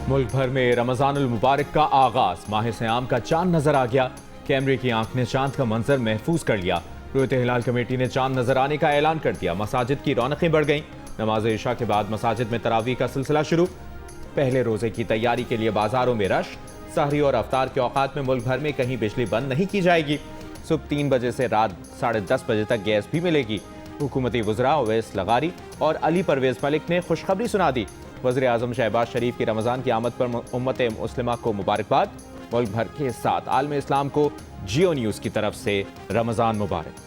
मुल्क भर में रमजानुल मुबारक का आगाज। माह सियाम का चांद नजर आ गया। कैमरे की आंख ने चांद का मंजर महफूज कर लिया। रोयत हिलाल कमेटी ने चांद नजर आने का ऐलान कर दिया। मसाजिद की रौनकें बढ़ गईं। नमाज इशा के बाद मसाजिद में तरावी का सिलसिला शुरू। पहले रोजे की तैयारी के लिए बाजारों में रश। सहरी और अफ्तार के औकात में मुल्क भर में कहीं बिजली बंद नहीं की जाएगी। सुबह 3 बजे से रात 10:30 बजे तक गैस भी मिलेगी। हुकूमती वज़रा अवैस लगारी और अली परवेज मलिक ने खुशखबरी सुना दी। वज़ीर आज़म शहबाज शरीफ की रमज़ान की आमद पर उम्मत मुस्लिमा को मुबारकबाद। मुल्क भर के साथ आलम इस्लाम को जियो न्यूज़ की तरफ से रमज़ान मुबारक।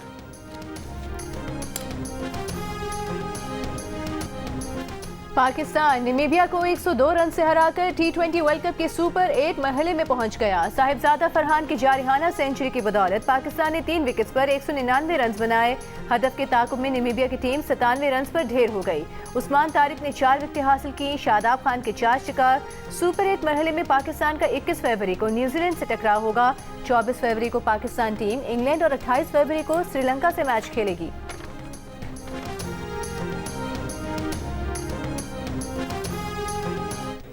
पाकिस्तान नामीबिया को 102 रन से हराकर T20 वर्ल्ड कप के सुपर 8 मरहले में पहुंच गया। साहिबजादा फरहान की जारिहाना सेंचुरी की बदौलत पाकिस्तान ने 3 विकेट्स पर 199 रन बनाए। हदफ के ताकुब में नामीबिया की टीम 97 रन पर ढेर हो गई। उस्मान तारिक ने 4 विकेटें हासिल की। शादाब खान के 4 शिकार। सुपर 8 मरहले में पाकिस्तान का 21 फरवरी को न्यूजीलैंड से टकराव होगा। 24 फरवरी को पाकिस्तान टीम इंग्लैंड और 28 फरवरी को श्रीलंका से मैच खेलेगी।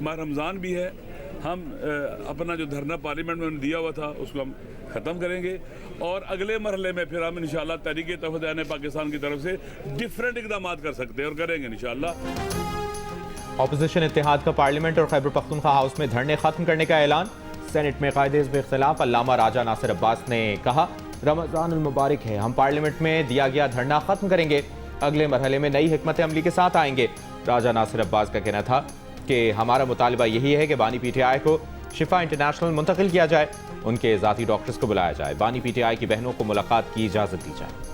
माह रमज़ान भी है। हम अपना जो धरना पार्लियामेंट में दिया हुआ था उसको हम ख़त्म करेंगे और अगले मरहले में फिर हम इंशाअल्लाह तहरीक तहफ़्फ़ुज़ पाकिस्तान की तरफ से डिफरेंट इक़दाम कर सकते हैं और करेंगे इंशाअल्लाह। ऑपोजिशन इत्तेहाद का पार्लियामेंट और खैबर पख्तूनख्वा हाउस में धरने खत्म करने का ऐलान। सेनेट में कायदे हिज़्ब इख्तिलाफ अल्लामा राजा नासिर अब्बास ने कहा, रमज़ानुल मुबारक है, हम पार्लियामेंट में दिया गया धरना खत्म करेंगे। अगले मरहले में नई हिकमत अमली के साथ आएंगे। राजा नासिर अब्बास का कहना था कि हमारा मुतालिबा यही है कि बानी PTI को शिफा इंटरनेशनल मुंतकिल किया जाए, उनके ज़ाती डॉक्टर्स को बुलाया जाए, बानी PTI की बहनों को मुलाकात की इजाज़त दी जाए।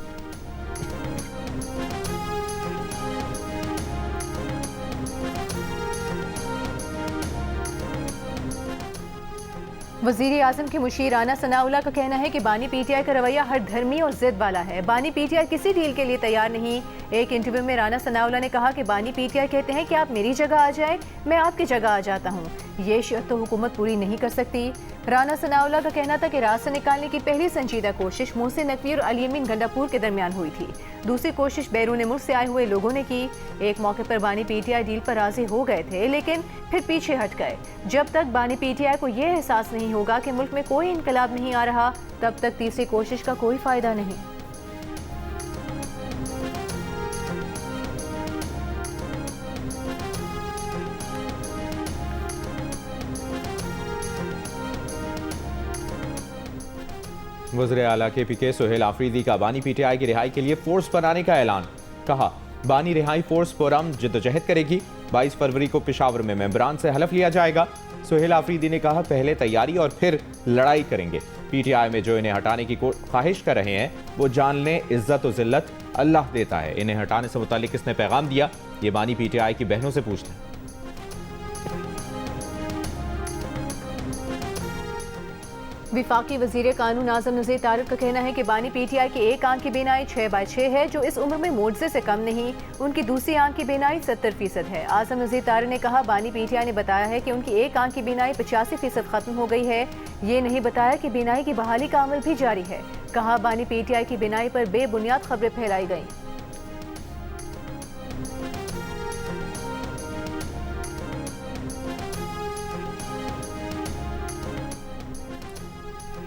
वज़ीर आज़म के मुशीर राना सनाउल्लाह का कहना है कि बानी PTI का रवैया हर धर्मी और जिद वाला है। बानी PTI किसी डील के लिए तैयार नहीं। एक इंटरव्यू में राना सनाउल्लाह ने कहा कि बानी PTI कहते हैं कि आप मेरी जगह आ जाएं, मैं आपकी जगह आ जाता हूं। ये शर्त तो हुकूमत पूरी नहीं कर सकती। राना सनाउल्लाह का कहना था कि रास्ता निकालने की पहली संजीदा कोशिश मोहसिन नकवी और अली अमीन गंडापुर के दरमियान हुई थी। दूसरी कोशिश बैरून मुल्क से आए हुए लोगों ने की। एक मौके पर बानी PTI डील पर राजी हो गए थे, लेकिन फिर पीछे हट गए। जब तक बानी PTI को यह एहसास नहीं होगा कि मुल्क में कोई इनकलाब नहीं आ रहा, तब तक तीसरी कोशिश का कोई फायदा नहीं। वज़ीर आला KPK सुहेल आफरीदी का बानी PTI की रिहाई के लिए फोर्स बनाने का ऐलान। कहा, बानी रिहाई फोर्स पुरअमन जद्दोजहद करेगी। 22 फरवरी को पेशावर में मेंबरान से हलफ लिया जाएगा। सुहेल आफरीदी ने कहा, पहले तैयारी और फिर लड़ाई करेंगे। PTI में जो इन्हें हटाने की ख्वाहिश कर रहे हैं वो जान लें, इज्जत और जिल्लत अल्लाह देता है। इन्हें हटाने से मुताल्लिक किसने पैगाम दिया, ये बानी PTI की बहनों से पूछ लें। विफाकी वजीर कानून आजम नज़ीर तारिक का कहना है कि बानी PTI की एक आंख की बीनाई 6/6 है, जो इस उम्र में मोर्जे से कम नहीं। उनकी दूसरी आंख की बीनाई 70% है। आजम नज़ीर तारिक ने कहा, बानी PTI ने बताया है कि उनकी एक आंख की बीनाई 85% खत्म हो गई है। ये नहीं बताया कि बीनाई की बहाली का अमल भी जारी है। कहा, बानी PTI की बीनाई पर बेबुनियाद खबरें फैलाई गई।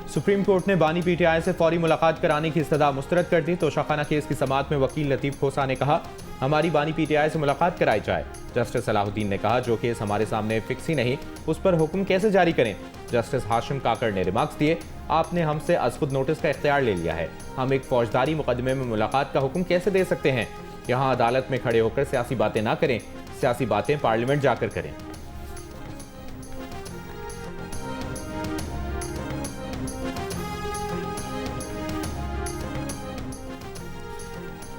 सुप्रीम कोर्ट ने बानी PTI से फौरी मुलाकात कराने की इस्तदा मुस्तरद कर दी। तोशाखाना केस की समाअत में वकील लतीफ खोसा ने कहा, हमारी बानी PTI से मुलाकात कराई जाए। जस्टिस सलाहुद्दीन ने कहा, जो केस हमारे सामने फिक्स ही नहीं, उस पर हुक्म कैसे जारी करें। जस्टिस हाशिम काकड़ ने रिमार्क्स दिए, आपने हमसे अज़खुद नोटिस का इख्तियार ले लिया है, हम एक फौजदारी मुकदमे में मुलाकात का हुक्म कैसे दे सकते हैं। यहाँ अदालत में खड़े होकर सियासी बातें ना करें, सियासी बातें पार्लियामेंट जाकर करें।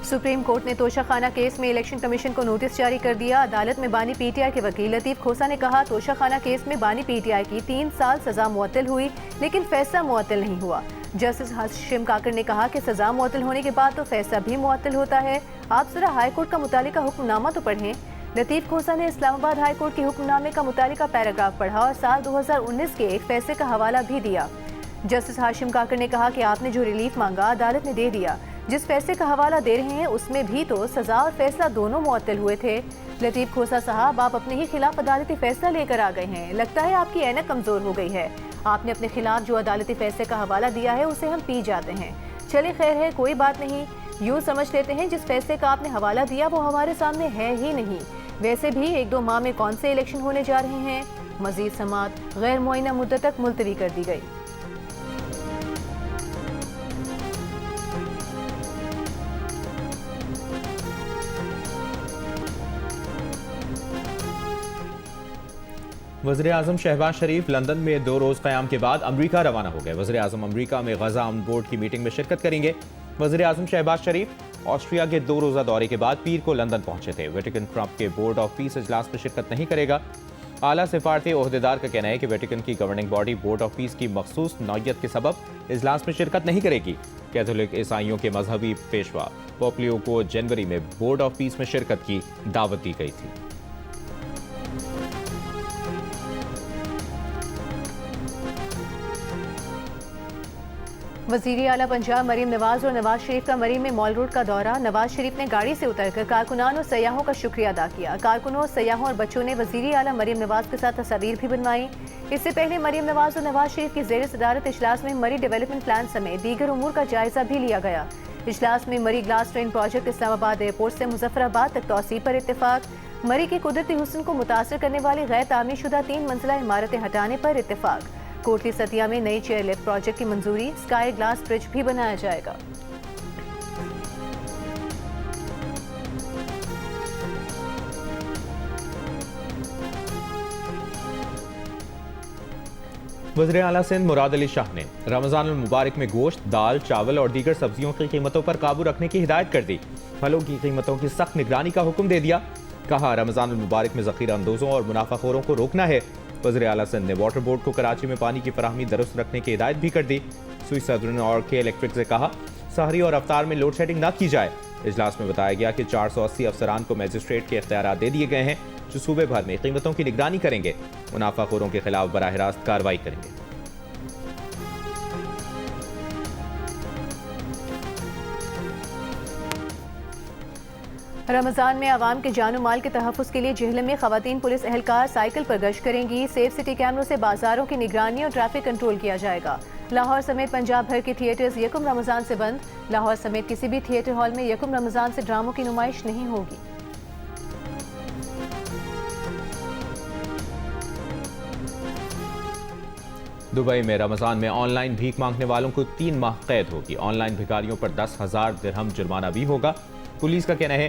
सुप्रीम कोर्ट ने तोशाखाना केस में इलेक्शन कमीशन को नोटिस जारी कर दिया। अदालत में बानी PTI के वकील लतीफ खोसा ने कहा, तोशाखाना केस में बानी PTI की 3 साल सजा मुअत्तल हुई, लेकिन फैसला मुअत्तल नहीं हुआ। जस्टिस हाशिम काकड़ ने कहा कि सजा मुअत्तल होने के बाद तो फैसला भी मुअत्तल होता है। आप जरा हाई कोर्ट का मुतालिका हुक्मनामा तो पढ़ें। लतीफ खोसा ने इस्लामाबाद हाई कोर्ट के हुक्मनामे का मुतालिका पैराग्राफ पढ़ा और साल 2019 के एक फैसले का हवाला भी दिया। जस्टिस हाशिम काकड़ ने कहा कि आपने जो रिलीफ मांगा अदालत ने दे दिया। जिस फैसले का हवाला दे रहे हैं उसमें भी तो सजा और फैसला दोनों मुअत्तल हुए थे। लतीफ खोसा साहब, आप अपने ही खिलाफ अदालती फैसला लेकर आ गए हैं। लगता है आपकी ऐनक कमजोर हो गई है। आपने अपने खिलाफ जो अदालती फैसले का हवाला दिया है उसे हम पी जाते हैं। चले खैर है, कोई बात नहीं। यूँ समझ लेते हैं जिस फैसले का आपने हवाला दिया वो हमारे सामने है ही नहीं। वैसे भी 1-2 माह में कौन से इलेक्शन होने जा रहे हैं। मजीद समात गैर मुअय्यना मुद्दत तक मुलतवी कर दी गई। वज़ीर आज़म शहबाज शरीफ लंदन में 2 रोज़ क़याम के बाद अमरीका रवाना हो गए। वज़ीर आज़म अमरीका में गज़ा अमन बोर्ड की मीटिंग में शिरकत करेंगे। वज़ीर आज़म शहबाज शरीफ ऑस्ट्रिया के 2 रोज़ा दौरे के बाद पीर को लंदन पहुंचे थे। वेटिकन ट्रंप के बोर्ड ऑफ पीस इजलास में शिरकत नहीं करेगा। आला सिफारती ओहदेदार का कहना है कि वेटिकन की governing body board of peace की मखसूस नौयत के सबब इजलास में शिरकत नहीं करेगी। कैथोलिक ईसाइयों के मजहबी पेशवा पोपलियो को जनवरी में बोर्ड ऑफ पीस में शिरकत की दावत दी गई थी। वज़ीर आला पंजाब मरीम नवाज और नवाज शरीफ का मरीम में मॉल रोड का दौरा। नवाज शरीफ ने गाड़ी से उतरकर कारकुनान और सयाहों का शुक्रिया अदा किया। कारकुनों, सयाहों और बच्चों ने वज़ीर आला मरीम नवाज के साथ तस्वीर भी बनवाई। इससे पहले मरीम नवाज और नवाज शरीफ की ज़ेर सदारत इजलास में मरी डेवलपमेंट प्लान समेत दीगर उमूर का जायजा भी लिया गया। इजलास में मरी glass train project Islamabad airport से मुजफ्फराबाद तक तौसीब पर इत्तेफाक। मरी के कुदरती हुस्न को मुतासर करने वाली गैर तामीर शुदा 3 मंजिला इमारतें हटाने पर इत्तेफाक। कोटली सतिया में नई चेयरलिफ्ट प्रोजेक्ट की मंजूरी। स्काई ग्लास ब्रिज भी बनाया जाएगा। वज़ीर आला सिंध मुराद अली शाह ने रमज़ान मुबारक में गोश्त, दाल, चावल और दीगर सब्जियों की कीमतों पर काबू रखने की हिदायत कर दी। फलों की कीमतों की सख्त निगरानी का हुक्म दे दिया। कहा, रमज़ान मुबारक में ज़ख़ीरा अंदोज़ों और मुनाफाखोरों को रोकना है। वज़ीर आला सिंध ने वाटर बोर्ड को कराची में पानी की फराहमी दुरुस्त रखने की हिदायत भी कर दी। सुई सदर और के इलेक्ट्रिक से कहा, सहरी और अफ्तार में लोड शेडिंग न की जाए। इजलास में बताया गया कि 480 अफसरान को मजिस्ट्रेट के इख्तियारात दे दिए गए हैं जो सूबे भर में कीमतों की निगरानी करेंगे। मुनाफाखोरों के खिलाफ बराह रास्त कार्रवाई करेंगे। रमज़ान में आवाम के जान माल के तहफ़्फ़ुज़ के लिए जेहलम में ख़वातीन पुलिस एहलकार साइकिल पर गश्त करेंगी। सेफ सिटी कैमरों से बाजारों की निगरानी और ट्रैफिक कंट्रोल किया जाएगा। लाहौर समेत पंजाब भर के थिएटर्स यकम रमज़ान से बंद। लाहौर समेत किसी भी थिएटर हॉल में यकम रमज़ान से ड्रामों की नुमाइश नहीं होगी। दुबई में रमज़ान में ऑनलाइन भीख मांगने वालों को 3 माह कैद होगी। ऑनलाइन भिखारियों पर 10,000 दिरहम जुर्माना भी होगा। पुलिस का कहना है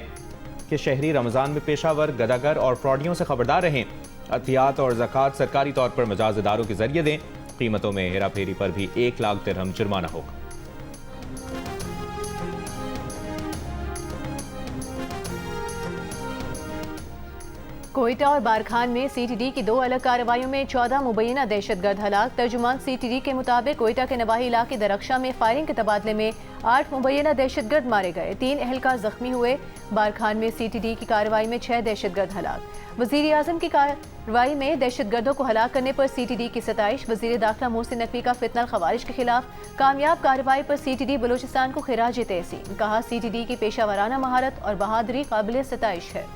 कि शहरी रमज़ान में पेशावर, गदागर और फ्रॉडियों से खबरदार रहें। अतियात और ज़कात सरकारी तौर पर मजाज इदारों के जरिए दें। कीमतों में हेरा फेरी पर भी 1 लाख दिरहम जुर्माना होगा। कोयटा और बारखान में CTD की 2 अलग कार्रवाइयों में 14 मुबैना दहशतगर्द हलाक। तर्जुमान CTD के मुताबिक कोयटा के नवाही इलाके दरख्शा में फायरिंग के तबादले में 8 मुबैना दहशतगर्द मारे गए, 3 एहलकार जख्मी हुए। बारखान में CTD की कार्रवाई में 6 दहशतगर्द हलाक। वज़ीर आज़म की कार्रवाई में दहशतगर्दों को हलाक करने पर CTD की सताइश। वज़ीर दाखिला मोहसिन नकवी का फितनल खवारिज के खिलाफ कामयाब कार्रवाई पर CTD बलूचिस्तान को खिराज तहसीन। कहा, CTD की पेशावराना महारत और बहादुरी काबिल सताइश है।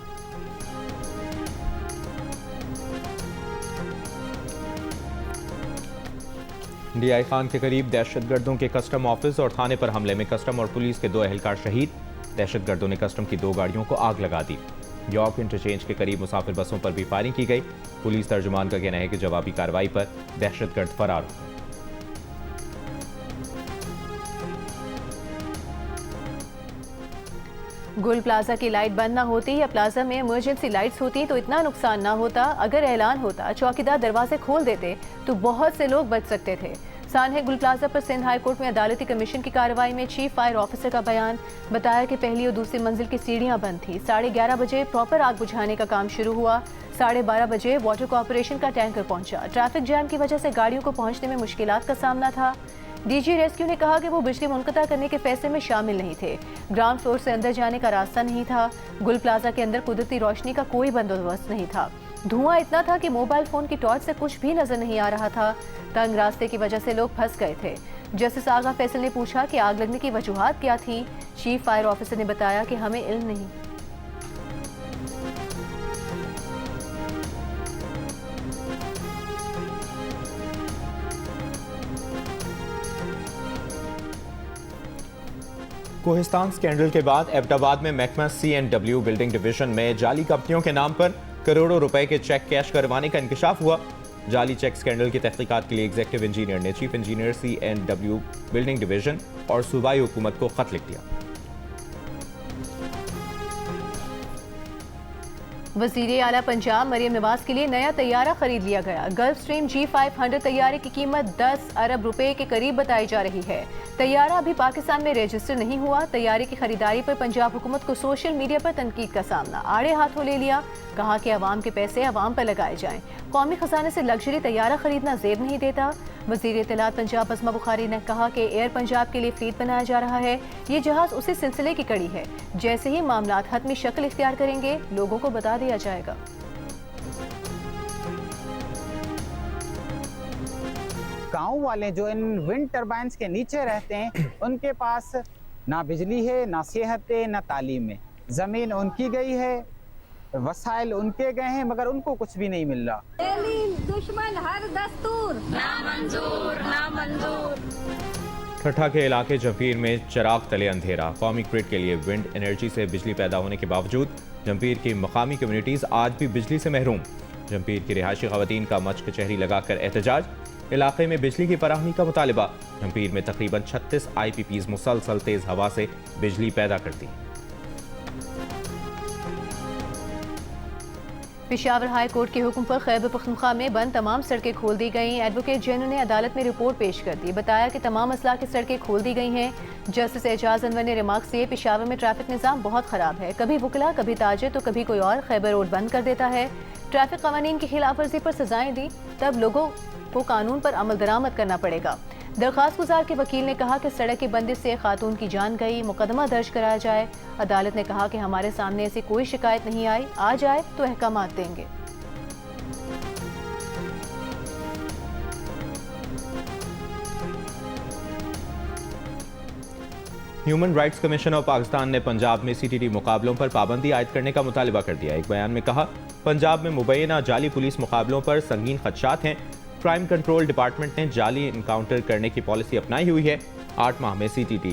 DI खान के करीब दहशतगर्दों के कस्टम ऑफिस और थाने पर हमले में कस्टम और पुलिस के 2 एहलकार शहीद। दहशतगर्दों ने कस्टम की 2 गाड़ियों को आग लगा दी। यॉर्क इंटरचेंज के करीब मुसाफिर बसों पर भी फायरिंग की गई। पुलिस तर्जुमान का कहना है कि जवाबी कार्रवाई पर दहशतगर्द फरार हो। गुल प्लाजा की लाइट बंद ना होती या प्लाजा में इमरजेंसी लाइट्स होती तो इतना नुकसान ना होता। अगर ऐलान होता, चौकीदार दरवाजे खोल देते तो बहुत से लोग बच सकते थे। सानहे गुल प्लाजा पर सिंध हाई कोर्ट में अदालती कमीशन की कार्रवाई में चीफ फायर ऑफिसर का बयान। बताया कि पहली और दूसरी मंजिल की सीढ़ियां बंद थी। 11:30 बजे प्रॉपर आग बुझाने का काम शुरू हुआ। 12:30 बजे वाटर कॉर्पोरेशन का टैंकर पहुंचा। ट्रैफिक जैम की वजह से गाड़ियों को पहुंचने में मुश्किलात का सामना था। DG रेस्क्यू ने कहा कि वो बिजली मुनक़ता करने के फैसले में शामिल नहीं थे। ग्राउंड फ्लोर से अंदर जाने का रास्ता नहीं था। गुल प्लाजा के अंदर कुदरती रोशनी का कोई बंदोबस्त नहीं था। धुआं इतना था कि मोबाइल फोन की टॉर्च से कुछ भी नजर नहीं आ रहा था। तंग रास्ते की वजह से लोग फंस गए थे। जस्टिस आगा फैसल ने पूछा कि आग लगने की वजूहात क्या थी। चीफ फायर ऑफिसर ने बताया कि हमें इल्म नहीं। कोहिस्तान स्कैंडल के बाद एबटाबाद में महकमा C&W बिल्डिंग डिवीजन में जाली कंपनियों के नाम पर करोड़ों रुपए के चेक कैश करवाने का इंकशाफ हुआ। जाली चेक स्कैंडल की तहकीकात के लिए एग्जीक्यूटिव इंजीनियर ने chief engineer C&W building division और सूबाई हुकूमत को खत लिख दिया। वज़ीर आला पंजाब मरियम नवाज के लिए नया तैयारा खरीद लिया गया। गल्फ स्ट्रीम G500 तैयारे की कीमत 10 अरब रुपए के करीब बताई जा रही है। तैयारा अभी पाकिस्तान में रजिस्टर नहीं हुआ। तैयारे की खरीदारी पर पंजाब हुकूमत को सोशल मीडिया पर तनकीद का सामना। आड़े हाथों ले लिया। कहा कि अवाम के पैसे अवाम पर लगाए जाएं। कौमी खजाने से लग्जरी तैयारा खरीदना जेब नहीं देता। वज़ीर इत्तलात पंजाब अस्मा बुखारी ने कहा कि एयर पंजाब के लिए फ्लीट बनाया जा रहा है। ये जहाज उसी सिलसिले की कड़ी है। जैसे ही मामलात हतमी शक्ल इख्तियार करेंगे, लोगों को बता दिया जाएगा। गांव वाले जो इन विंड टरबाइंस के नीचे रहते हैं, उनके पास ना बिजली है, ना सेहत है, ना तालीम है। ज़मीन उनकी गई है, वसाइल उनके गए हैं, मगर उनको कुछ भी नहीं मिल रहा। दुश्मन हर दस्तूर नामंजूर नामंजूर। ठट्ठा के इलाके जंपीर में चिराग तले अंधेरा। कौमी ग्रिड के लिए विंड एनर्जी से बिजली पैदा होने के बावजूद जंपीर की मकामी कम्युनिटीज आज भी बिजली से महरूम। जंपीर की रिहायशी खवातीन का मच कचहरी लगाकर एहतजाज। इलाके में बिजली की फराहमी का मुतालिबा। जंपीर में तकरीबन 36 IPPs मुसलसल तेज हवा से बिजली पैदा करती हैं। पेशावर हाई कोर्ट के हुक्म पर खैबर पख्तूनख्वा में बंद तमाम सड़कें खोल दी गईं। एडवोकेट जनरल ने अदालत में रिपोर्ट पेश कर दी। बताया कि तमाम अजला की सड़कें खोल दी गई हैं। जस्टिस एजाज अनवर ने रिमार्क्स दिए, पेशावर में ट्रैफिक निज़ाम बहुत ख़राब है। कभी वकला, कभी ताजिर, तो कभी कोई और खैबर रोड बंद कर देता है। ट्रैफिक कवानीन की खिलाफ वर्जी पर सजाएं दी, तब लोगों को कानून पर अमल दरामद करना पड़ेगा। दरख्वास्त गुजार के वकील ने कहा कि सड़क की बंदिश से खातून की जान गई, मुकदमा दर्ज कराया जाए। अदालत ने कहा कि हमारे सामने ऐसी कोई शिकायत नहीं आई, आ जाए तो अहकामात देंगे। Human rights commission of Pakistan ने पंजाब में CTT मुकाबलों पर पाबंदी आयद करने का मुतालिबा कर दिया। एक बयान में कहा, पंजाब में मुबैना जाली पुलिस मुकाबलों पर संगीन खदशात हैं। क्राइम कंट्रोल डिपार्टमेंट ने जाली इनकाउंटर करने की पॉलिसी अपनाई हुई है। 8 माह में CTT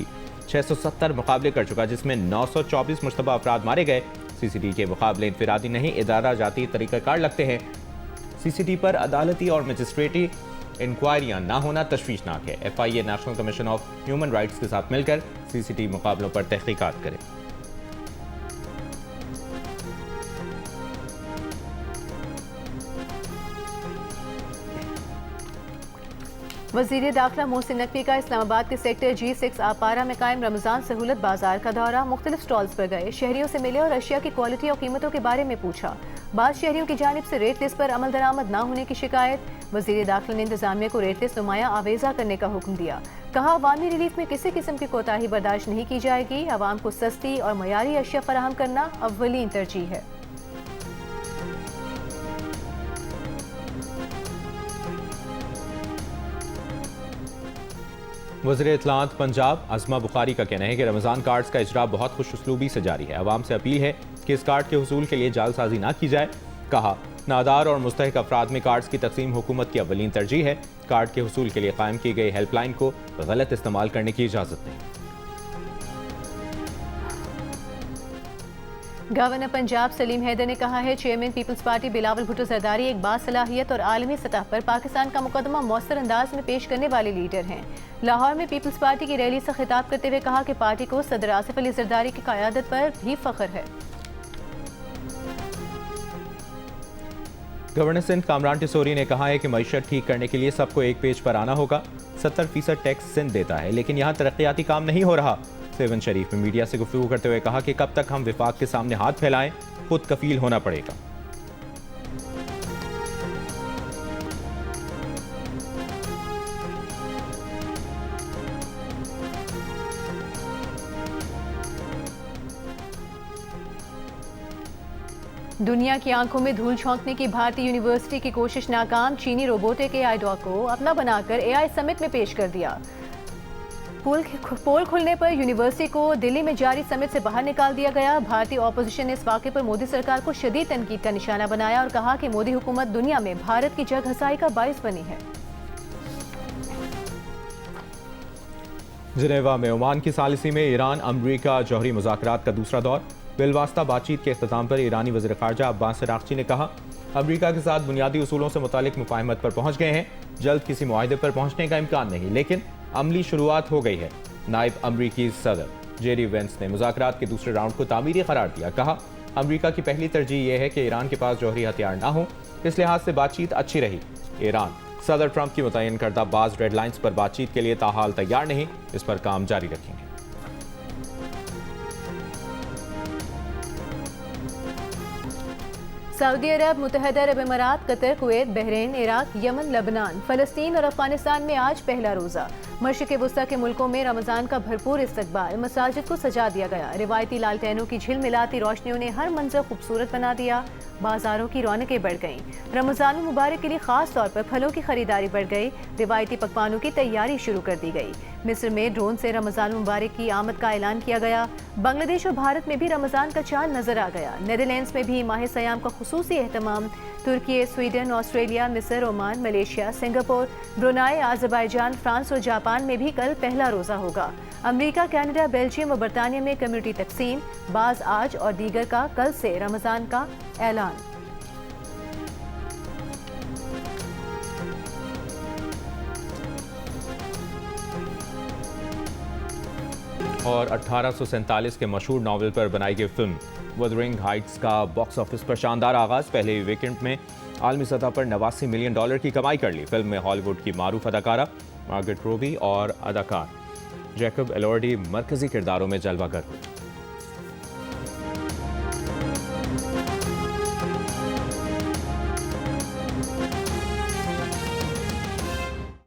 670 मुकाबले कर चुका, जिसमें 924 मुश्तबा अफराद मारे गए। CCT के मुकाबले इनफरादी नहीं, इदारा जाती तरीक़ाकार लगते हैं। CCT पर अदालती और मजिस्ट्रेटी इंक्वायरियां ना होना तशवीशनाक है। FIA national commission of human rights के साथ मिलकर CCT मुकाबलों पर तहकीकात करे। वज़ीर दाखिला मोहसिन नकवी का इस्लामाबाद के सेक्टर G6 आपारा में कायम रमज़ान सहूलत बाजार का दौरा। मुख्तलिफ स्टॉल्स पर गए, शहरियों से मिले और अशिया की क्वालिटी और कीमतों के बारे में पूछा। बाद शहरियों की जानिब से रेट लिस्ट पर अमल दरामद न होने की शिकायत। वज़ीर दाखिला ने इंतजामिया को रेट लिस्ट नुमाया आवेजा करने का हुक्म दिया। कहा, अवामी रिलीफ में किसी किस्म की कोताही बर्दाश्त नहीं की जाएगी। अवाम को सस्ती और मयारी अशिया फराहम करना अव्वलीन तरजीह है। वज़ीर इत्तलात पंजाब अस्मा बुखारी का कहना है कि रमज़ान कार्ड्स का इजरा बहुत खुशउस्लूबी से जारी है। अवाम से अपील है कि इस कार्ड के हुसूल के लिए जालसाजी ना की जाए। कहा, नादार और मुस्तहिक अफराद में कार्ड्स की तकसीम हुकूमत की अव्वलीन तरजीह है। कार्ड के हुसूल के लिए कायम की गई हेल्पलाइन को गलत इस्तेमाल करने की इजाज़त नहीं। गवर्नर पंजाब सलीम हैदर ने कहा है, chairman Peoples Party Bilawal Bhutto Zardari एक बासलाहियत और आलमी सतह पर पाकिस्तान का मुकदमा मौसर अंदाज में पेश करने वाले लीडर हैं। लाहौर में पीपल्स पार्टी की रैली से खिताब करते हुए कहा कि पार्टी को सदर आसिफ अली जरदारी की क़यादत पर भी फख्र है। गवर्नर सिंध कामरान टिसोरी ने कहा है कि मईशत ठीक करने के लिए सबको एक पेज पर आना होगा। 70% टैक्स सिंध देता है, लेकिन यहाँ तरक्याती काम नहीं हो रहा। सेवन शरीफ में मीडिया से गुफ्तगू करते हुए कहा कि कब तक हम विफाक के सामने हाथ फैलाएं, खुद कफील होना पड़ेगा। दुनिया की आंखों में धूल झोंकने की भारतीय यूनिवर्सिटी की कोशिश नाकाम। चीनी रोबोटिक AI डॉग को अपना बनाकर AI समिट में पेश कर दिया। पोल खुलने पर यूनिवर्सिटी को दिल्ली में जारी समिट से बाहर निकाल दिया गया। भारतीय ऑपोजिशन ने इस वाक़े पर मोदी सरकार को शदीद तनकीद का निशाना बनाया और कहा कि मोदी हुकूमत दुनिया में भारत की जग हसाई का बाइस बनी है। जिनेवा में ओमान की सालिसी में ईरान अमरीका जौहरी मुज़ाकरात का दूसरा दौर। बिलवास्ता बातचीत के इख्तिताम पर ईरानी वज़ीर ख़ारजा अब्बास अराग़ची ने कहा, अमरीका के साथ बुनियादी उसूलों से मुतालिक मुफाहमत पर पहुंच गए हैं। जल्द किसी मुआहदे पर पहुंचने का इम्कान नहीं, लेकिन अमली शुरुआत हो गई है। नायब अमरीकी सदर जेडी वेंस ने मुज़ाकरात के दूसरे राउंड को तामीरी करार दिया। कहा, अमरीका की पहली तरजीह यह है कि ईरान के पास जौहरी हथियार ना हो, इस लिहाज से बातचीत अच्छी रही। ईरान सदर ट्रंप की मुतय्यन करदा बाज़ रेड लाइन्स पर बातचीत के लिए ताहाल तैयार नहीं, इस पर काम जारी रखेंगे। सऊदी अरब, मुत्तहदा अरब इमारात, Qatar, Kuwait, Bahrain, Iraq, Yemen, लबनान, फ़लस्तीन और अफगानिस्तान में आज पहला रोज़ा। मशरिक़ वुस्ता के मुल्कों में रमज़ान का भरपूर इस्तकबाल। मसाजिद को सजा दिया गया। रिवायती लालटेनों की झिलमिलाती रोशनियों ने हर मंजर खूबसूरत बना दिया। बाजारों की रौनकें बढ़ गईं। रमज़ान मुबारक के लिए खास तौर पर फलों की खरीदारी बढ़ गई। रिवायती पकवानों की तैयारी शुरू कर दी गई। मिस्र में ड्रोन से रमज़ान मुबारक की आमद का ऐलान किया गया। बांग्लादेश और भारत में भी रमज़ान का चांद नजर आ गया। नीदरलैंड्स में भी माह सयाम का खुसूसी एहतमाम। तुर्की, स्वीडन, ऑस्ट्रेलिया, मिस्र, Oman, Malaysia, Singapore, Brunei, Azerbaijan, France और जापान में भी कल पहला रोज़ा होगा। अमेरिका, कनाडा, बेल्जियम और बरतानिया में कम्युनिटी तकसीम। बाज़ आज और दीगर का कल से रमज़ान का ऐलान। और 1847 के मशहूर नावल पर बनाई गई फिल्म वुदरिंग हाइट्स का बॉक्स ऑफिस पर शानदार आगाज। पहले ही वीकेंड में आलमी सतह पर $89 मिलियन की कमाई कर ली। फिल्म में हॉलीवुड की मारूफ अदाकारा मार्गरेट रोबी और अदाकार जैकब एलोर्डी मरकजी किरदारों में जलवागर हुए।